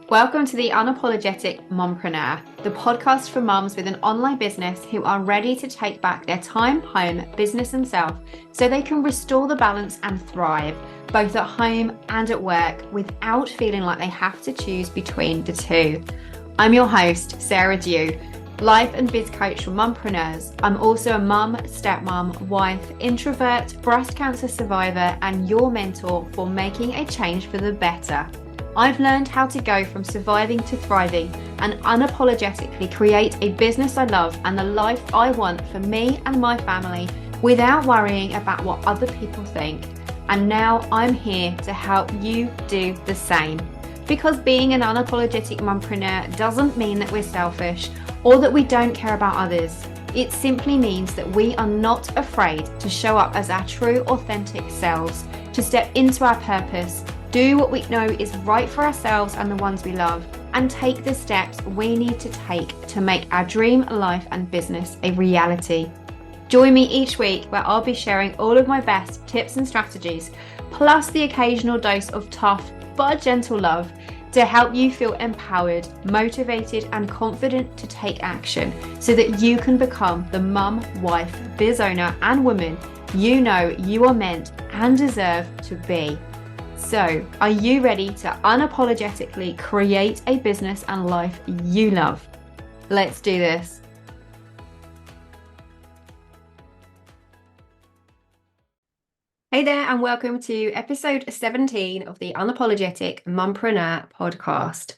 Welcome to the Unapologetic Mompreneur, the podcast for mums with an online business who are ready to take back their time, home, business, and self so they can restore the balance and thrive, both at home and at work, without feeling like they have to choose between the two. I'm your host, Sarah Dew, life and biz coach for mompreneurs. I'm also a mum, stepmom, wife, introvert, breast cancer survivor, and your mentor for making a change for the better. I've learned how to go from surviving to thriving and unapologetically create a business I love and the life I want for me and my family without worrying about what other people think. And now I'm here to help you do the same. Because being an unapologetic mompreneur doesn't mean that we're selfish or that we don't care about others. It simply means that we are not afraid to show up as our true, authentic selves, to step into our purpose, do what we know is right for ourselves and the ones we love, and take the steps we need to take to make our dream life and business a reality. Join me each week where I'll be sharing all of my best tips and strategies, plus the occasional dose of tough but gentle love to help you feel empowered, motivated, and confident to take action so that you can become the mum, wife, biz owner, and woman you know you are meant and deserve to be. So, are you ready to unapologetically create a business and life you love? Let's do this. Hey there, and welcome to episode 17 of the Unapologetic Mompreneur podcast.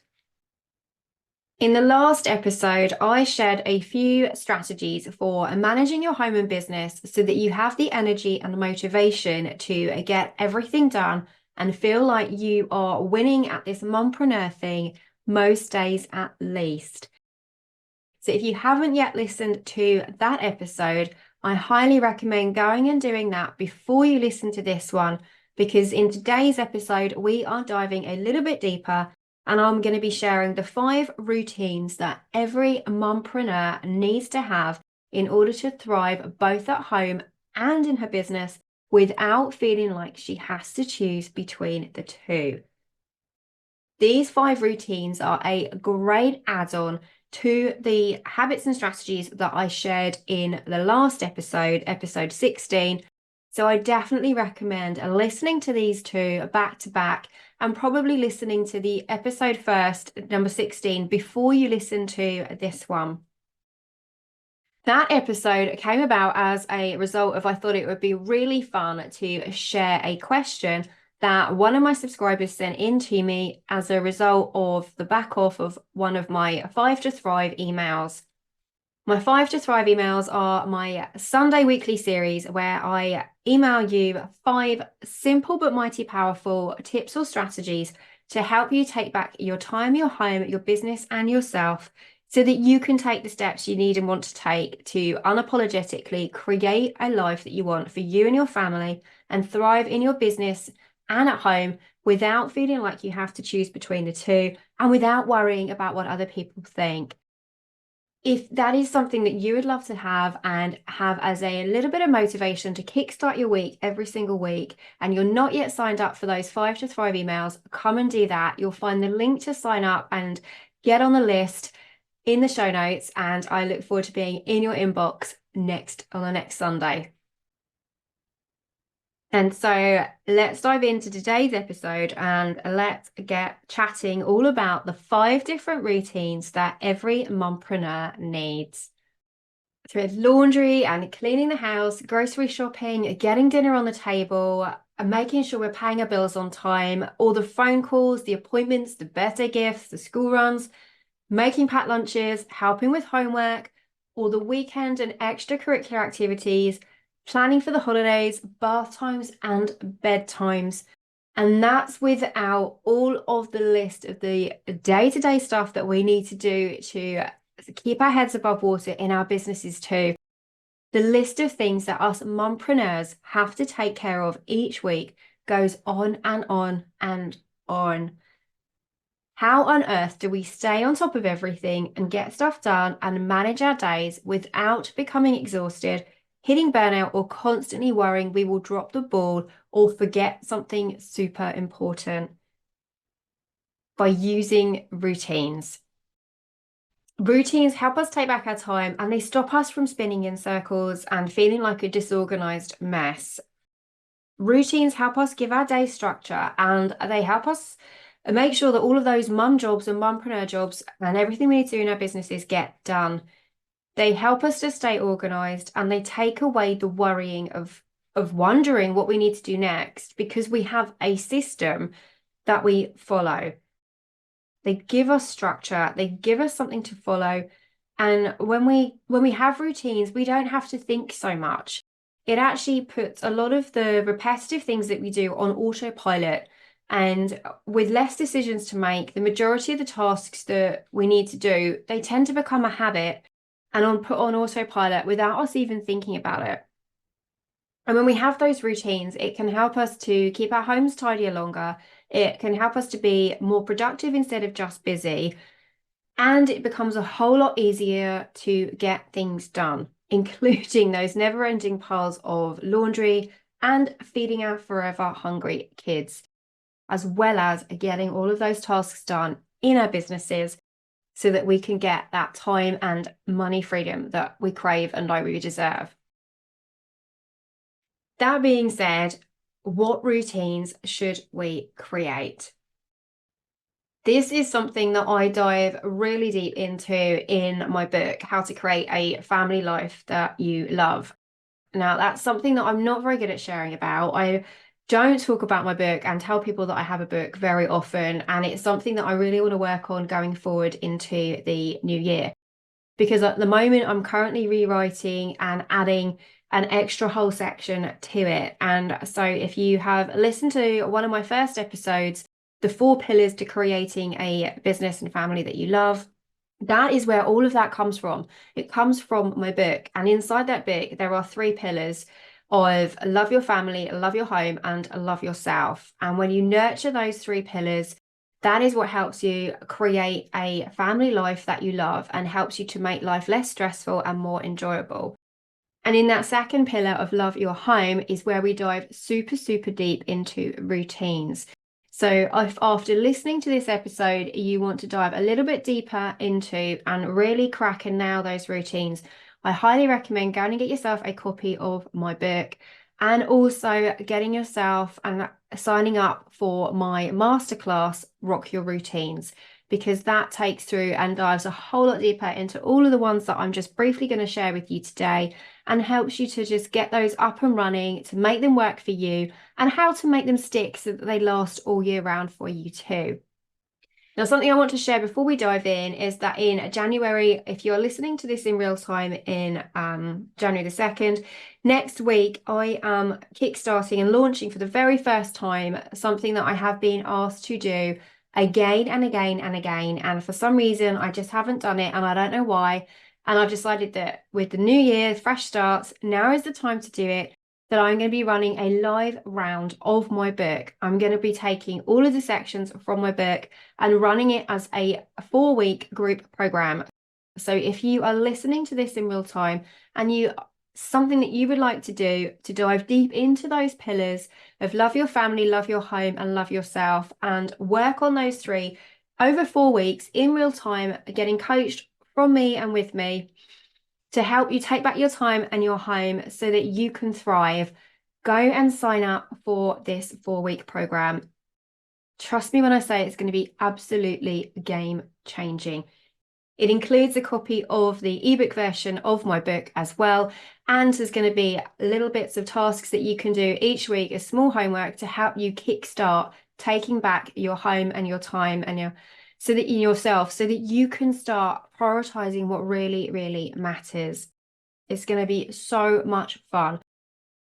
In the last episode, I shared a few strategies for managing your home and business so that you have the energy and motivation to get everything done and feel like you are winning at this mompreneur thing most days at least. So if you haven't yet listened to that episode, I highly recommend going and doing that before you listen to this one, because in today's episode, we are diving a little bit deeper and I'm going to be sharing the 5 routines that every mompreneur needs to have in order to thrive both at home and in her business without feeling like she has to choose between the two. These 5 routines are a great add-on to the habits and strategies that I shared in the last episode, episode 16. So I definitely recommend listening to these two back to back and probably listening to the episode first, number 16, before you listen to this one. That episode came about as a result of I thought it would be really fun to share a question that one of my subscribers sent in to me as a result of the back off of one of my 5 to Thrive emails. My 5 to Thrive emails are my Sunday weekly series where I email you 5 simple but mighty powerful tips or strategies to help you take back your time, your home, your business, and yourself so that you can take the steps you need and want to take to unapologetically create a life that you want for you and your family and thrive in your business and at home without feeling like you have to choose between the two and without worrying about what other people think. If that is something that you would love to have and have as a little bit of motivation to kickstart your week every single week, and you're not yet signed up for those 5 to Thrive emails, come and do that. You'll find the link to sign up and get on the list in the show notes, and I look forward to being in your inbox on the next Sunday. And so let's dive into today's episode and let's get chatting all about the 5 different routines that every mompreneur needs. So it's laundry and cleaning the house, grocery shopping, getting dinner on the table, and making sure we're paying our bills on time, all the phone calls, the appointments, the birthday gifts, the school runs, making packed lunches, helping with homework, all the weekend and extracurricular activities, planning for the holidays, bath times and bedtimes. And that's without all of the list of the day-to-day stuff that we need to do to keep our heads above water in our businesses too. The list of things that us mompreneurs have to take care of each week goes on and on and on. How on earth do we stay on top of everything and get stuff done and manage our days without becoming exhausted, hitting burnout, or constantly worrying we will drop the ball or forget something super important? by using routines. Routines help us take back our time and they stop us from spinning in circles and feeling like a disorganized mess. Routines help us give our day structure and they help us make sure that all of those mum jobs and mompreneur jobs and everything we need to do in our businesses get done. They help us to stay organized and they take away the worrying of wondering what we need to do next because we have a system that we follow. They give us structure, they give us something to follow. And when we have routines, we don't have to think so much. It actually puts a lot of the repetitive things that we do on autopilot. And with less decisions to make, the majority of the tasks that we need to do, they tend to become a habit and put on autopilot without us even thinking about it. And when we have those routines, it can help us to keep our homes tidier longer. It can help us to be more productive instead of just busy. And it becomes a whole lot easier to get things done, including those never-ending piles of laundry and feeding our forever hungry kids, as well as getting all of those tasks done in our businesses so that we can get that time and money freedom that we crave and know we deserve. That being said, what routines should we create? This is something that I dive really deep into in my book, How to Create a Family Life That You Love. Now, that's something that I'm not very good at sharing about. I don't talk about my book and tell people that I have a book very often, and it's something that I really want to work on going forward into the new year. Because at the moment, I'm currently rewriting and adding an extra whole section to it. And so if you have listened to one of my first episodes, the 4 pillars to creating a business and family that you love, that is where all of that comes from. It comes from my book. And inside that book, there are 3 pillars of love your family, love your home, and love yourself. And when you nurture those 3 pillars, that is what helps you create a family life that you love and helps you to make life less stressful and more enjoyable. And in that second pillar of love your home is where we dive super, super deep into routines. So if after listening to this episode, you want to dive a little bit deeper into and really crack and nail those routines, I highly recommend going and get yourself a copy of my book and also getting yourself and signing up for my masterclass, Rock Your Routines, because that takes through and dives a whole lot deeper into all of the ones that I'm just briefly going to share with you today and helps you to just get those up and running, to make them work for you and how to make them stick so that they last all year round for you too. Now, something I want to share before we dive in is that in January, if you're listening to this in real time in January the 2nd, next week, I am kickstarting and launching for the very first time something that I have been asked to do again and again and again. And for some reason, I just haven't done it and I don't know why. And I've decided that with the new year, fresh starts, now is the time to do it, that I'm going to be running a live round of my book. I'm going to be taking all of the sections from my book and running it as a 4-week group program. So if you are listening to this in real time and something that you would like to do to dive deep into those pillars of love your family, love your home, and love yourself, and work on those 3 over 4 weeks in real time, getting coached from me and with me to help you take back your time and your home so that you can thrive, go and sign up for this 4-week program. Trust me when I say it's going to be absolutely game changing. It includes a copy of the ebook version of my book as well. And there's going to be little bits of tasks that you can do each week as small homework to help you kickstart taking back your home and your time and so that you can start prioritizing what really, really matters. It's going to be so much fun.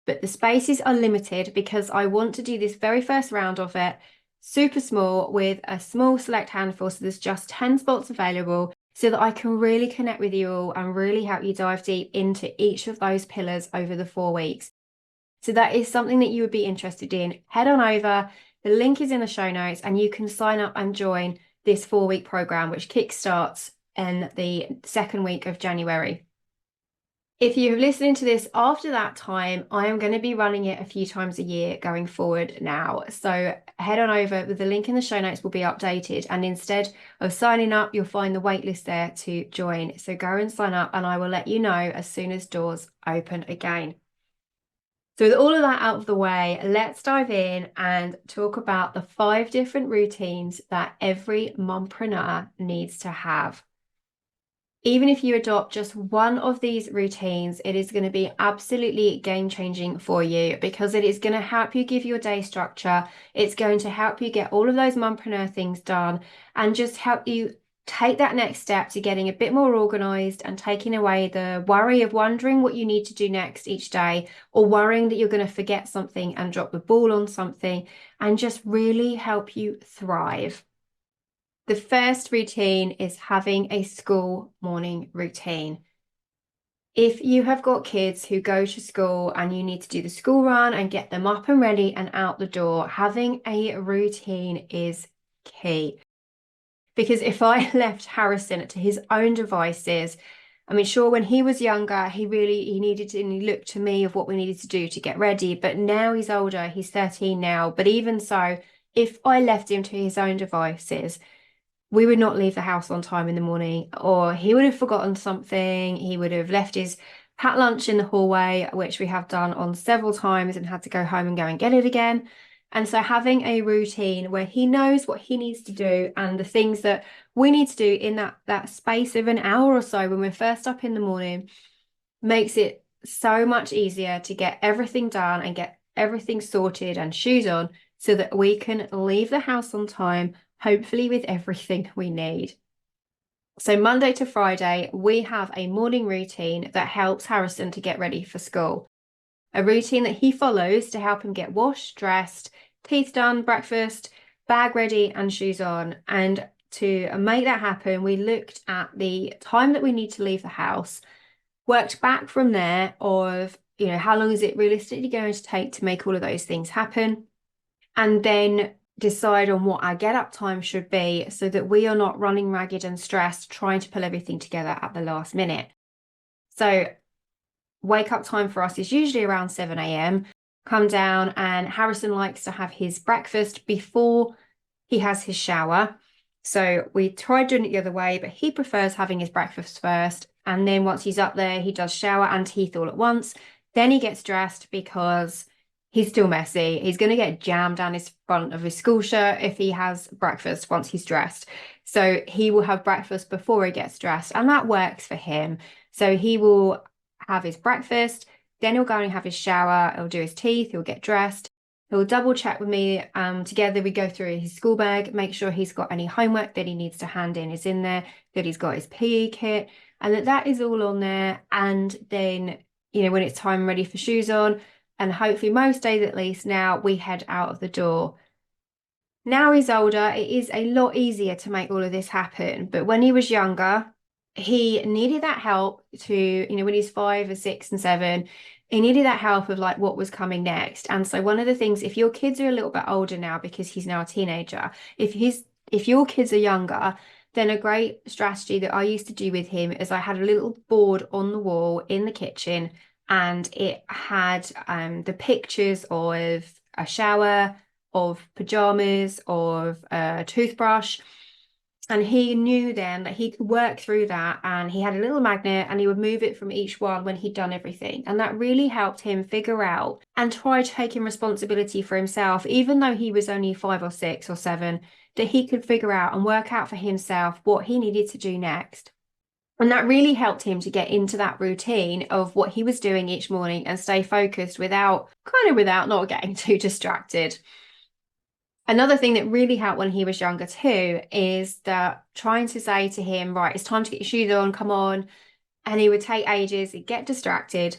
But the spaces are limited because I want to do this very first round of it super small with a small select handful. So there's just 10 spots available so that I can really connect with you all and really help you dive deep into each of those pillars over the 4 weeks. So that is something that you would be interested in. Head on over. The link is in the show notes and you can sign up and join this 4-week program, which kickstarts in the 2nd week of January. If you're listening to this after that time, I am going to be running it a few times a year going forward now. So head on over, with the link in the show notes will be updated. And instead of signing up, you'll find the waitlist there to join. So go and sign up and I will let you know as soon as doors open again. So with all of that out of the way, let's dive in and talk about the 5 different routines that every mompreneur needs to have. Even if you adopt just one of these routines, it is going to be absolutely game-changing for you, because it is going to help you give your day structure. It's going to help you get all of those mompreneur things done and just help you take that next step to getting a bit more organized and taking away the worry of wondering what you need to do next each day, or worrying that you're going to forget something and drop the ball on something, and just really help you thrive. The first routine is having a school morning routine. If you have got kids who go to school and you need to do the school run and get them up and ready and out the door, having a routine is key. Because if I left Harrison to his own devices, I mean, sure, when he was younger, he needed to, and he looked to me of what we needed to do to get ready. But now he's older, he's 13 now. But even so, if I left him to his own devices, we would not leave the house on time in the morning, or he would have forgotten something. He would have left his packed lunch in the hallway, which we have done on several times, and had to go home and go and get it again. And so having a routine where he knows what he needs to do and the things that we need to do in that space of an hour or so when we're first up in the morning makes it so much easier to get everything done and get everything sorted and shoes on, so that we can leave the house on time, hopefully with everything we need. So Monday to Friday, we have a morning routine that helps Harrison to get ready for school. A routine that he follows to help him get washed, dressed, teeth done, breakfast, bag ready, and shoes on. And to make that happen, we looked at the time that we need to leave the house, worked back from there of, how long is it realistically going to take to make all of those things happen, and then decide on what our get up time should be, so that we are not running ragged and stressed trying to pull everything together at the last minute. So wake up time for us is usually around 7 a.m. Come down, and Harrison likes to have his breakfast before he has his shower. So we tried doing it the other way, but he prefers having his breakfast first. And then once he's up there, he does shower and teeth all at once. Then he gets dressed, because he's still messy. He's going to get jam down his front of his school shirt if he has breakfast once he's dressed. So he will have breakfast before he gets dressed, and that works for him. So he will have his breakfast, then he'll go and have his shower, he'll do his teeth, he'll get dressed, he'll double check with me. Together we go through his school bag, make sure he's got any homework that he needs to hand in is in there, that he's got his PE kit, and that is all on there. And then, when it's time ready for shoes on, and hopefully most days at least now, we head out of the door. Now he's older, it is a lot easier to make all of this happen. But when he was younger, he needed that help to, when he's 5 or 6 and 7, he needed that help of like what was coming next. And so one of the things, if your kids are a little bit older now, because he's now a teenager, if your kids are younger, then a great strategy that I used to do with him is I had a little board on the wall in the kitchen, and it had the pictures of a shower, of pajamas, of a toothbrush. And he knew then that he could work through that, and he had a little magnet and he would move it from each one when he'd done everything. And that really helped him figure out and try taking responsibility for himself, even though he was only 5 or 6 or 7, that he could figure out and work out for himself what he needed to do next. And that really helped him to get into that routine of what he was doing each morning and stay focused without not getting too distracted. Another thing that really helped when he was younger too is that trying to say to him, right, it's time to get your shoes on, come on. And he would take ages, he'd get distracted,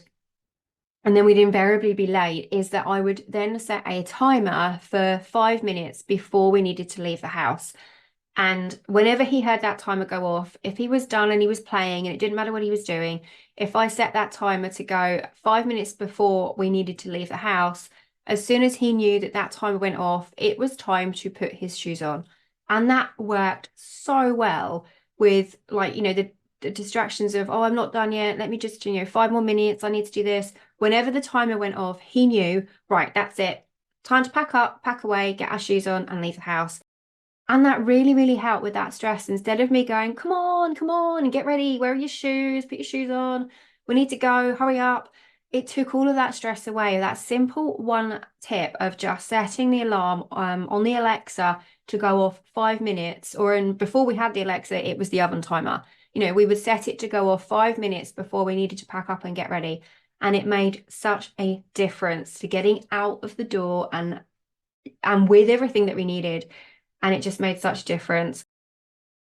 and then we'd invariably be late, is that I would then set a timer for 5 minutes before we needed to leave the house. And whenever he heard that timer go off, if he was done and he was playing and it didn't matter what he was doing, if I set that timer to go 5 minutes before we needed to leave the house, as soon as he knew that timer went off, it was time to put his shoes on. And that worked so well with, like, the distractions of, oh, I'm not done yet. Let me just, 5 more minutes. I need to do this. Whenever the timer went off, he knew, right, that's it. Time to pack up, pack away, get our shoes on and leave the house. And that really, really helped with that stress. Instead of me going, come on, and get ready. Where are your shoes? Put your shoes on. We need to go. Hurry up. It took all of that stress away. That simple one tip of just setting the alarm on the Alexa to go off 5 minutes, before we had the Alexa, it was the oven timer. We would set it to go off 5 minutes before we needed to pack up and get ready. And it made such a difference to getting out of the door and with everything that we needed. And it just made such a difference.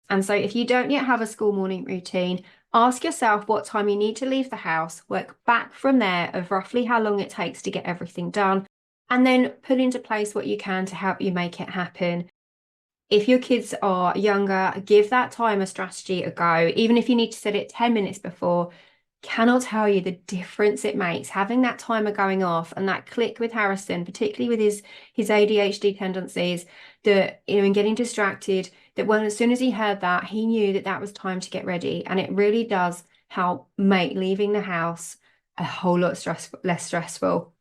And so if you don't yet have a school morning routine, ask yourself what time you need to leave the house, work back from there of roughly how long it takes to get everything done, and then put into place what you can to help you make it happen. If your kids are younger, give that timer strategy a go. Even if you need to set it 10 minutes before, cannot tell you the difference it makes having that timer going off and that click with Harrison, particularly with his ADHD tendencies, that and getting distracted, that as soon as he heard that, he knew that that was time to get ready. And it really does help make leaving the house a whole lot less stressful.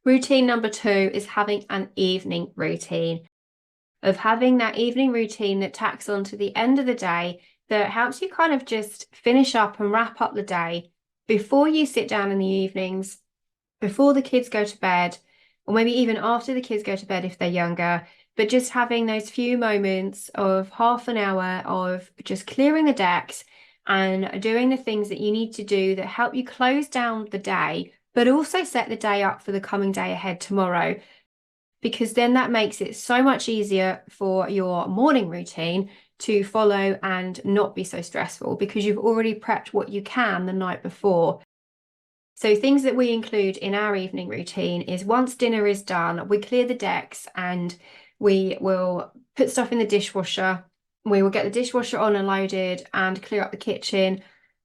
Routine number 2 is having an evening routine. Of having that evening routine that tacks on to the end of the day, that helps you kind of just finish up and wrap up the day before you sit down in the evenings, before the kids go to bed, or maybe even after the kids go to bed if they're younger, but just having those few moments of half an hour of just clearing the decks and doing the things that you need to do that help you close down the day, but also set the day up for the coming day ahead tomorrow. Because then that makes it so much easier for your morning routine to follow and not be so stressful because you've already prepped what you can the night before. So things that we include in our evening routine is once dinner is done, we clear the decks and we will put stuff in the dishwasher. We will get the dishwasher on and loaded and clear up the kitchen.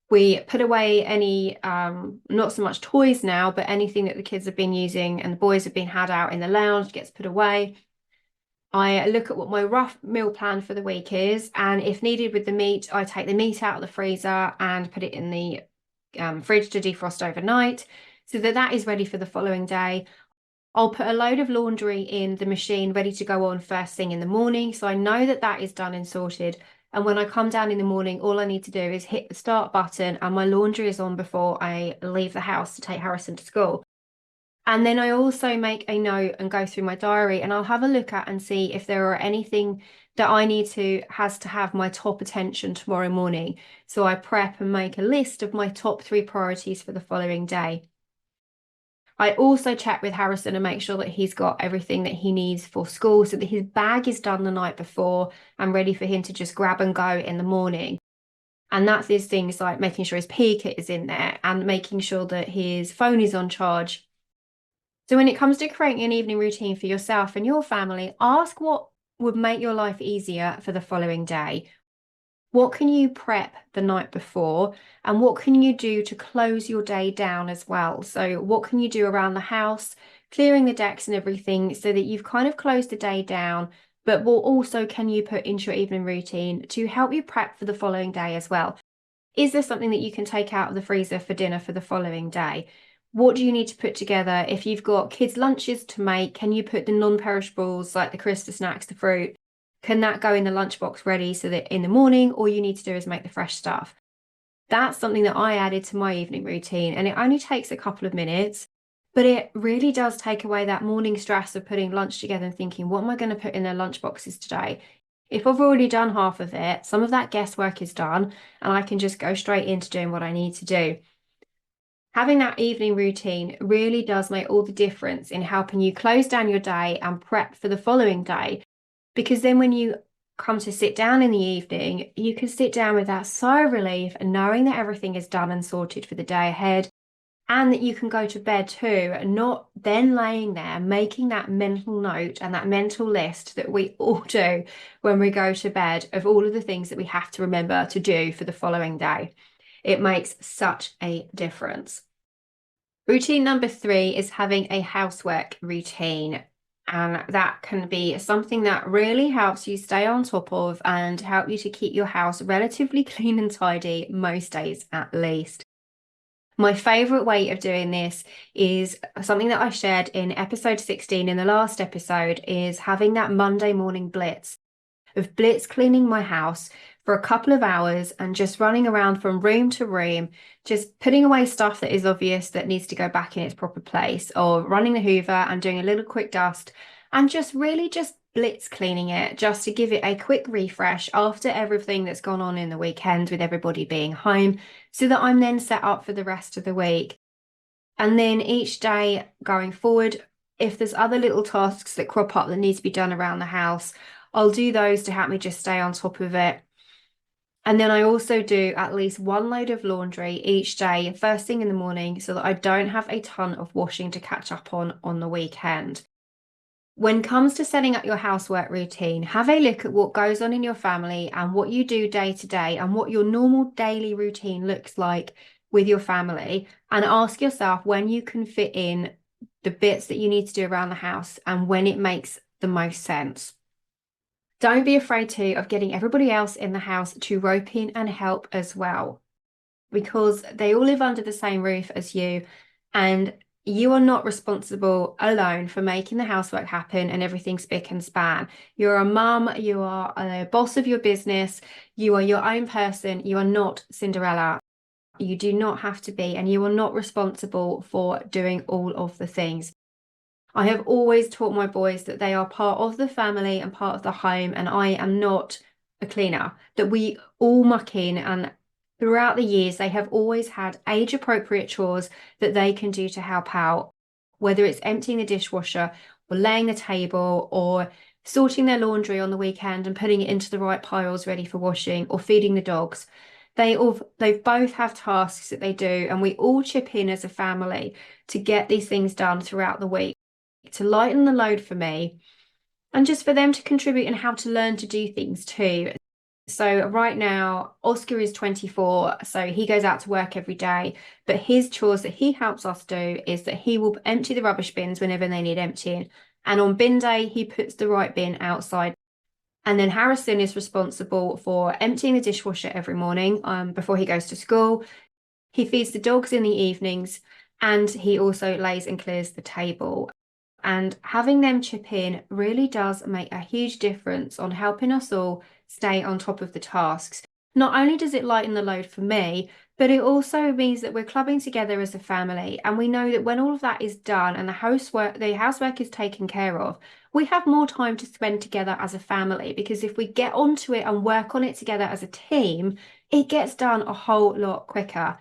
We put away any, not so much toys now, but anything that the kids have been using and the boys have been had out in the lounge gets put away. I look at what my rough meal plan for the week is, and if needed with the meat, I take the meat out of the freezer and put it in the fridge to defrost overnight so that that is ready for the following day. I'll put a load of laundry in the machine ready to go on first thing in the morning, so I know that that is done and sorted. And when I come down in the morning, all I need to do is hit the start button and my laundry is on before I leave the house to take Harrison to school. And then I also make a note and go through my diary and I'll have a look at and see if there are anything that has to have my top attention tomorrow morning. So I prep and make a list of my top 3 priorities for the following day. I also check with Harrison and make sure that he's got everything that he needs for school so that his bag is done the night before and ready for him to just grab and go in the morning. And that's these things like making sure his PE kit is in there and making sure that his phone is on charge. So when it comes to creating an evening routine for yourself and your family, ask what would make your life easier for the following day. What can you prep the night before? And what can you do to close your day down as well? So what can you do around the house, clearing the decks and everything so that you've kind of closed the day down, but what also can you put into your evening routine to help you prep for the following day as well? Is there something that you can take out of the freezer for dinner for the following day? What do you need to put together? If you've got kids' lunches to make, can you put the non-perishables like the crisps, the snacks, the fruit? Can that go in the lunchbox ready so that in the morning, all you need to do is make the fresh stuff? That's something that I added to my evening routine, and it only takes a couple of minutes, but it really does take away that morning stress of putting lunch together and thinking, what am I going to put in their lunchboxes today? If I've already done half of it, some of that guesswork is done, and I can just go straight into doing what I need to do. Having that evening routine really does make all the difference in helping you close down your day and prep for the following day. Because then when you come to sit down in the evening, you can sit down with that sigh of relief and knowing that everything is done and sorted for the day ahead, and that you can go to bed too, and not then laying there making that mental note and that mental list that we all do when we go to bed of all of the things that we have to remember to do for the following day. It makes such a difference. Routine number 3 is having a housework routine. And that can be something that really helps you stay on top of and help you to keep your house relatively clean and tidy most days at least. My favorite way of doing this is something that I shared in episode 16 in the last episode, is having that Monday morning blitz of blitz cleaning my house for a couple of hours and just running around from room to room, just putting away stuff that is obvious that needs to go back in its proper place, or running the Hoover and doing a little quick dust and just really just blitz cleaning it, just to give it a quick refresh after everything that's gone on in the weekend with everybody being home, so that I'm then set up for the rest of the week. And then each day going forward, if there's other little tasks that crop up that need to be done around the house, I'll do those to help me just stay on top of it. And then I also do at least one load of laundry each day, first thing in the morning, so that I don't have a ton of washing to catch up on the weekend. When it comes to setting up your housework routine, have a look at what goes on in your family and what you do day to day and what your normal daily routine looks like with your family, and ask yourself when you can fit in the bits that you need to do around the house and when it makes the most sense. Don't be afraid of getting everybody else in the house to rope in and help as well, because they all live under the same roof as you, and you are not responsible alone for making the housework happen and everything spick and span. You're a mum, you are a boss of your business, you are your own person, you are not Cinderella. You do not have to be, and you are not responsible for doing all of the things. I have always taught my boys that they are part of the family and part of the home, and I am not a cleaner, that we all muck in, and throughout the years they have always had age appropriate chores that they can do to help out, whether it's emptying the dishwasher or laying the table or sorting their laundry on the weekend and putting it into the right piles ready for washing, or feeding the dogs. They both have tasks that they do, and we all chip in as a family to get these things done throughout the week, to lighten the load for me and just for them to contribute and how to learn to do things too. So right now, Oscar is 24, so he goes out to work every day, but his chores that he helps us do is that he will empty the rubbish bins whenever they need emptying. And on bin day, he puts the right bin outside. And then Harrison is responsible for emptying the dishwasher every morning before he goes to school. He feeds the dogs in the evenings, and he also lays and clears the table. And having them chip in really does make a huge difference on helping us all stay on top of the tasks. Not only does it lighten the load for me, but it also means that we're clubbing together as a family, and we know that when all of that is done and the housework is taken care of, we have more time to spend together as a family, because if we get onto it and work on it together as a team, it gets done a whole lot quicker.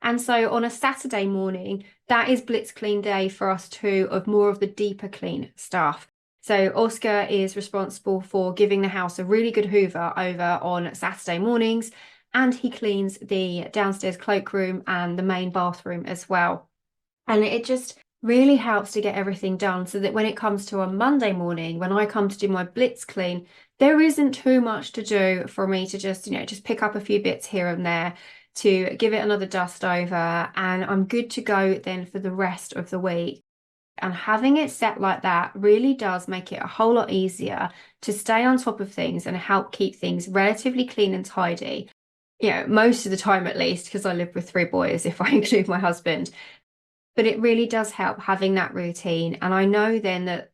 And so on a Saturday morning, that is blitz clean day for us too, of more of the deeper clean stuff. So Oscar is responsible for giving the house a really good hoover over on Saturday mornings, and he cleans the downstairs cloakroom and the main bathroom as well. And it just really helps to get everything done, so that when it comes to a Monday morning, when I come to do my blitz clean, there isn't too much to do for me to just pick up a few bits here and there, to give it another dust over, and I'm good to go then for the rest of the week. And having it set like that really does make it a whole lot easier to stay on top of things and help keep things relatively clean and tidy. Most of the time at least, because I live with 3 boys, if I include my husband. But it really does help having that routine. And I know then that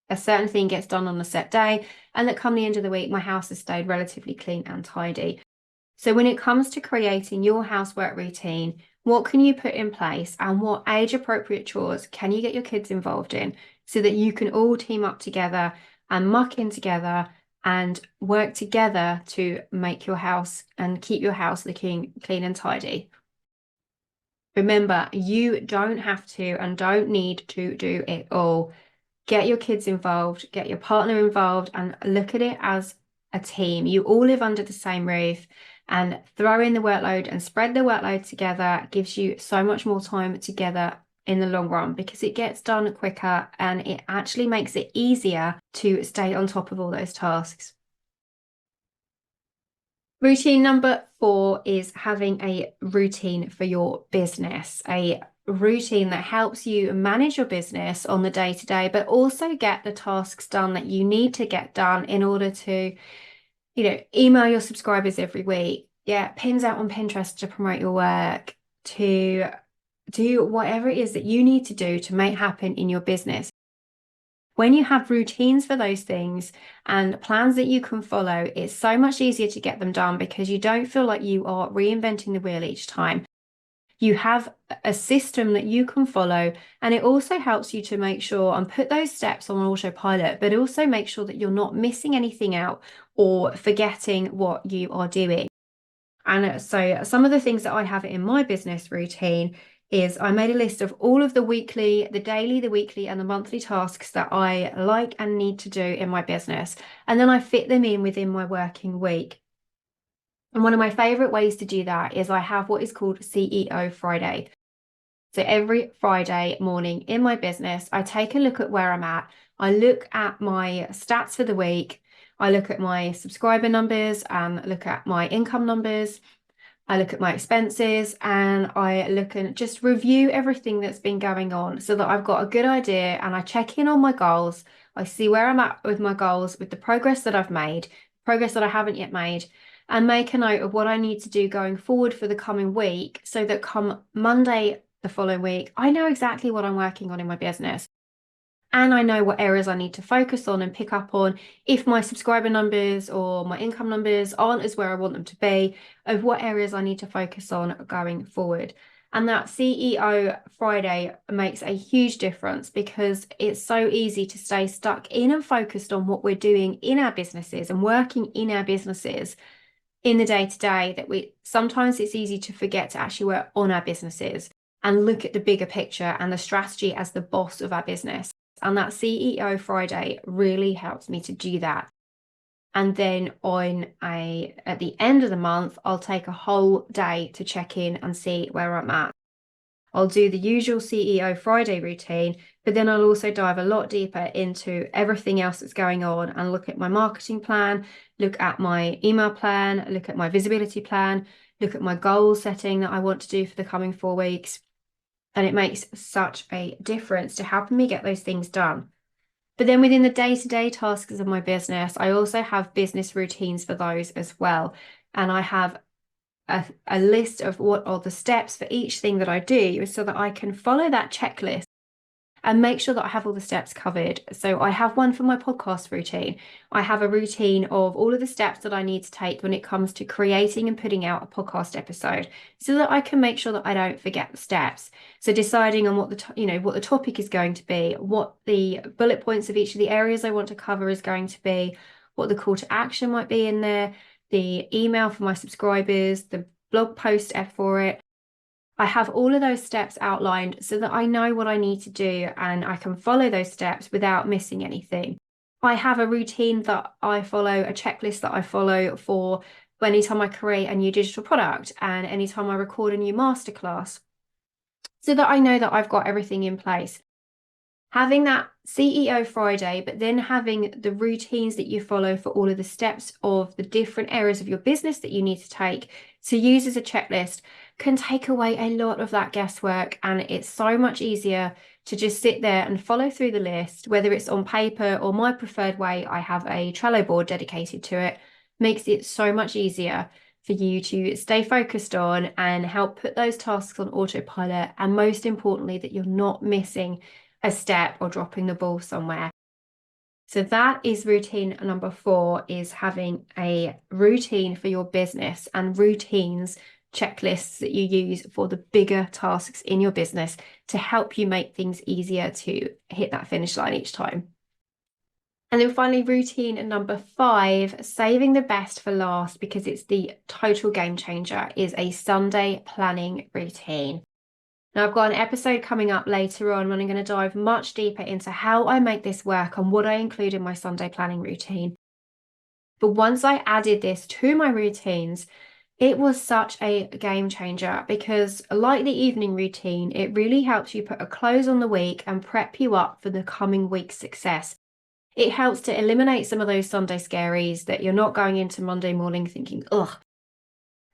a certain thing gets done on a set day, and that come the end of the week, my house has stayed relatively clean and tidy. So when it comes to creating your housework routine, what can you put in place, and what age appropriate chores can you get your kids involved in, so that you can all team up together and muck in together and work together to make your house and keep your house looking clean and tidy? Remember, you don't have to and don't need to do it all. Get your kids involved, get your partner involved, and look at it as a team. You all live under the same roof, and throw in the workload and spread the workload together gives you so much more time together in the long run, because it gets done quicker and it actually makes it easier to stay on top of all those tasks. Routine number 4 is having a routine for your business, a routine that helps you manage your business on the day to day, but also get the tasks done that you need to get done in order to, email your subscribers every week, get pins out on Pinterest to promote your work, to do whatever it is that you need to do to make happen in your business. When you have routines for those things and plans that you can follow, it's so much easier to get them done because you don't feel like you are reinventing the wheel each time. You have a system that you can follow, and it also helps you to make sure and put those steps on autopilot, but also make sure that you're not missing anything out or forgetting what you are doing. And so some of the things that I have in my business routine is I made a list of all of the weekly, the daily, the weekly, and the monthly tasks that I like and need to do in my business. And then I fit them in within my working week. And one of my favorite ways to do that is I have what is called CEO Friday. So every Friday morning in my business, I take a look at where I'm at. I look at my stats for the week. I look at my subscriber numbers and look at my income numbers. I look at my expenses and I look and just review everything that's been going on so that I've got a good idea, and I check in on my goals. I see where I'm at with my goals, with the progress that I've made, progress that I haven't yet made, and make a note of what I need to do going forward for the coming week so that come Monday the following week, I know exactly what I'm working on in my business. And I know what areas I need to focus on and pick up on if my subscriber numbers or my income numbers aren't as where I want them to be, of what areas I need to focus on going forward. And that CEO Friday makes a huge difference because it's so easy to stay stuck in and focused on what we're doing in our businesses and working in our businesses in the day to day, that sometimes it's easy to forget to actually work on our businesses and look at the bigger picture and the strategy as the boss of our business. And that CEO Friday really helps me to do that. And then at the end of the month, I'll take a whole day to check in and see where I'm at. I'll do the usual CEO Friday routine, but then I'll also dive a lot deeper into everything else that's going on and look at my marketing plan, look at my email plan, look at my visibility plan, look at my goal setting that I want to do for the coming 4 weeks. And it makes such a difference to helping me get those things done. But then within the day-to-day tasks of my business, I also have business routines for those as well. And I have a list of what are the steps for each thing that I do so that I can follow that checklist and make sure that I have all the steps covered. So I have one for my podcast routine. I have a routine of all of the steps that I need to take when it comes to creating and putting out a podcast episode so that I can make sure that I don't forget the steps. So deciding on what the topic is going to be, what the bullet points of each of the areas I want to cover is going to be, what the call to action might be in there, the email for my subscribers, the blog post for it. I have all of those steps outlined so that I know what I need to do and I can follow those steps without missing anything. I have a routine that I follow, a checklist that I follow for anytime I create a new digital product and anytime I record a new masterclass, so that I know that I've got everything in place. Having that CEO Friday, but then having the routines that you follow for all of the steps of the different areas of your business that you need to take to use as a checklist can take away a lot of that guesswork. And it's so much easier to just sit there and follow through the list, whether it's on paper or my preferred way, I have a Trello board dedicated to it, makes it so much easier for you to stay focused on and help put those tasks on autopilot. And most importantly, that you're not missing a step or dropping the ball somewhere. So that is routine number 4, is having a routine for your business and routines, checklists that you use for the bigger tasks in your business to help you make things easier to hit that finish line each time. And then finally, routine number 5, saving the best for last because it's the total game changer, is a Sunday planning routine. Now, I've got an episode coming up later on when I'm going to dive much deeper into how I make this work and what I include in my Sunday planning routine. But once I added this to my routines, it was such a game changer because, like the evening routine, it really helps you put a close on the week and prep you up for the coming week's success. It helps to eliminate some of those Sunday scaries that you're not going into Monday morning thinking, ugh,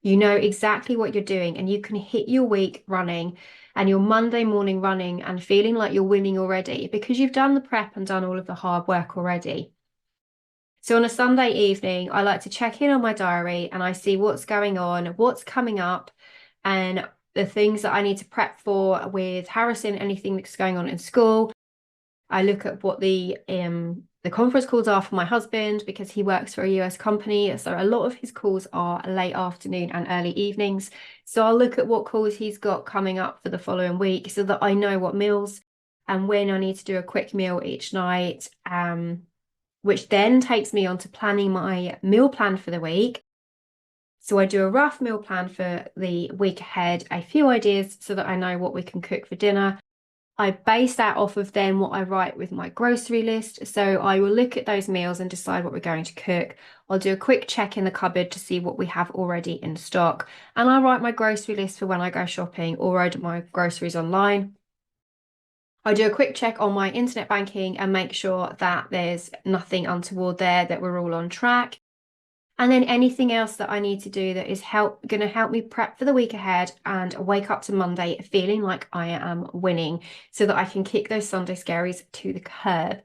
You know exactly what you're doing, and you can hit your week running and your Monday morning running and feeling like you're winning already because you've done the prep and done all of the hard work already. So on a Sunday evening, I like to check in on my diary and I see what's going on, what's coming up, and the things that I need to prep for with Harrison, anything that's going on in school. I look at what the conference calls are for my husband because he works for a US company. So a lot of his calls are late afternoon and early evenings. So I'll look at what calls he's got coming up for the following week so that I know what meals and when I need to do a quick meal each night. Which then takes me on to planning my meal plan for the week. So I do a rough meal plan for the week ahead, a few ideas so that I know what we can cook for dinner. I base that off of then what I write with my grocery list. So I will look at those meals and decide what we're going to cook. I'll do a quick check in the cupboard to see what we have already in stock. And I write my grocery list for when I go shopping or order my groceries online. I do a quick check on my internet banking and make sure that there's nothing untoward there, that we're all on track. And then anything else that I need to do that is going to help me prep for the week ahead and wake up to Monday feeling like I am winning so that I can kick those Sunday scaries to the curb.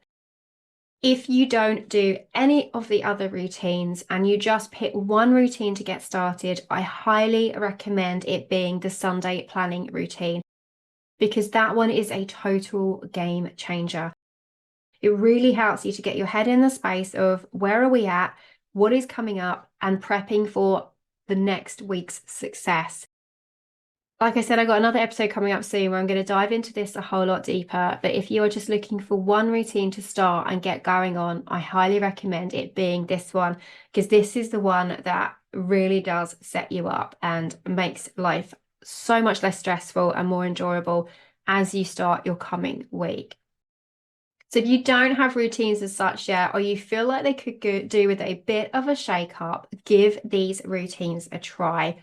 If you don't do any of the other routines and you just pick one routine to get started, I highly recommend it being the Sunday planning routine because that one is a total game changer. It really helps you to get your head in the space of where are we at, what is coming up, and prepping for the next week's success. Like I said, I got another episode coming up soon where I'm going to dive into this a whole lot deeper. But if you are just looking for one routine to start and get going on, I highly recommend it being this one because this is the one that really does set you up and makes life so much less stressful and more enjoyable as you start your coming week. So if you don't have routines as such yet, or you feel like they could do with a bit of a shake up, give these routines a try.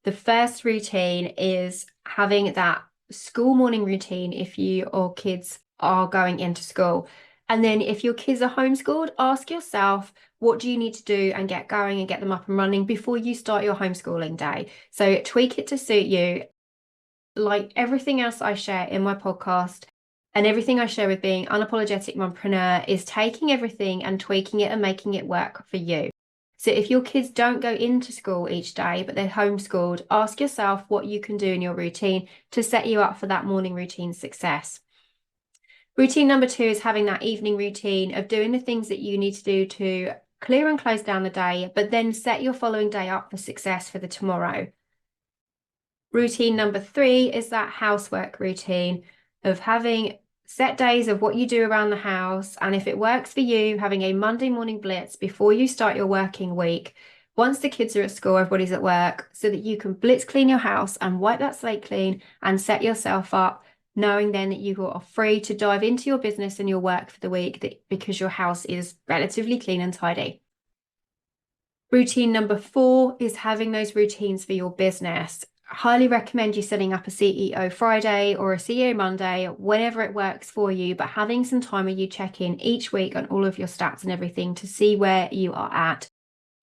The first routine is having that school morning routine if you or kids are going into school. And then if your kids are homeschooled, ask yourself, what do you need to do and get going and get them up and running before you start your homeschooling day? So tweak it to suit you. Like everything else I share in my podcast, and everything I share with being Unapologetic Mompreneur is taking everything and tweaking it and making it work for you. So if your kids don't go into school each day, but they're homeschooled, ask yourself what you can do in your routine to set you up for that morning routine success. Routine number 2 is having that evening routine of doing the things that you need to do to clear and close down the day, but then set your following day up for success for the tomorrow. Routine number 3 is that housework routine of having set days of what you do around the house. And if it works for you, having a Monday morning blitz before you start your working week. Once the kids are at school, everybody's at work, so that you can blitz clean your house and wipe that slate clean and set yourself up, knowing then that you are free to dive into your business and your work for the week because your house is relatively clean and tidy. Routine number 4 is having those routines for your business. Highly recommend you setting up a CEO Friday or a CEO Monday, whenever it works for you, but having some time where you check in each week on all of your stats and everything to see where you are at,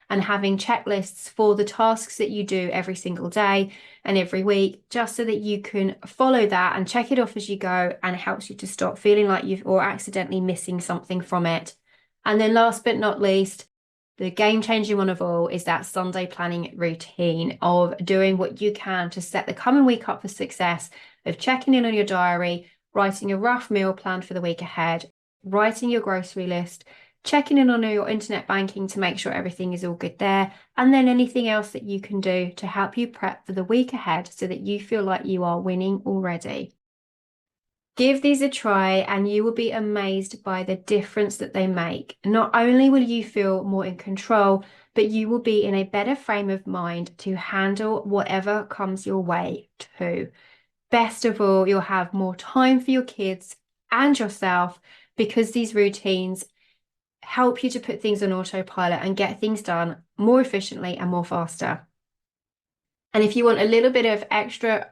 and having checklists for the tasks that you do every single day and every week, just so that you can follow that and check it off as you go, and it helps you to stop feeling like you've or accidentally missing something from it. And then last but not least, the game-changing one of all is that Sunday planning routine of doing what you can to set the coming week up for success, of checking in on your diary, writing a rough meal plan for the week ahead, writing your grocery list, checking in on your internet banking to make sure everything is all good there, and then anything else that you can do to help you prep for the week ahead so that you feel like you are winning already. Give these a try and you will be amazed by the difference that they make. Not only will you feel more in control, but you will be in a better frame of mind to handle whatever comes your way too. Best of all, you'll have more time for your kids and yourself because these routines help you to put things on autopilot and get things done more efficiently and more faster. And if you want a little bit of extra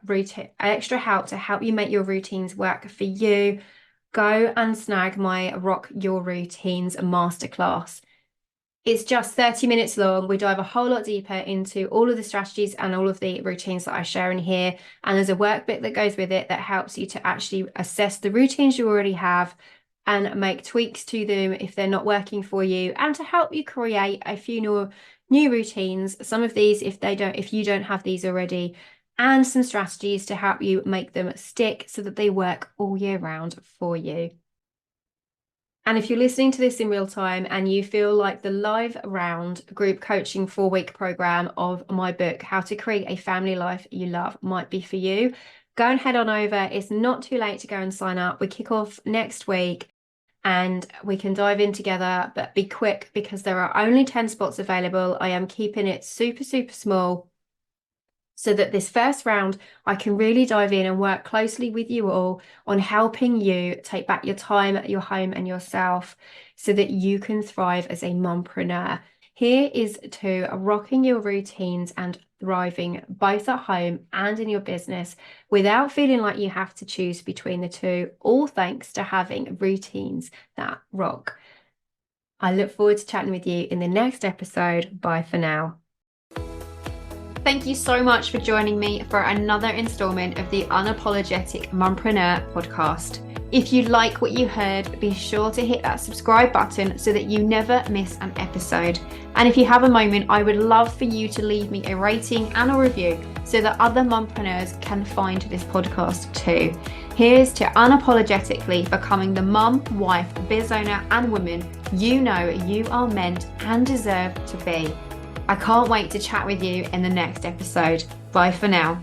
help to help you make your routines work for you, go and snag my Rock Your Routines masterclass. It's just 30 minutes long. We dive a whole lot deeper into all of the strategies and all of the routines that I share in here. And there's a workbook that goes with it that helps you to actually assess the routines you already have and make tweaks to them if they're not working for you, and to help you create a few new routines. Some of these, if you don't have these already, and some strategies to help you make them stick so that they work all year round for you. And if you're listening to this in real time and you feel like the live round group coaching 4-week program of my book, How to Create a Family Life You Love, might be for you, go and head on over. It's not too late to go and sign up. We kick off next week and we can dive in together, but be quick because there are only 10 spots available. I am keeping it super, super small, so that this first round, I can really dive in and work closely with you all on helping you take back your time, your home, and yourself so that you can thrive as a mompreneur. Here is to rocking your routines and thriving both at home and in your business without feeling like you have to choose between the two, all thanks to having routines that rock. I look forward to chatting with you in the next episode. Bye for now. Thank you so much for joining me for another installment of the Unapologetic Mompreneur podcast. If you like what you heard, be sure to hit that subscribe button so that you never miss an episode. And if you have a moment, I would love for you to leave me a rating and a review so that other mompreneurs can find this podcast too. Here's to unapologetically becoming the mum, wife, biz owner, and woman you know you are meant and deserve to be. I can't wait to chat with you in the next episode. Bye for now.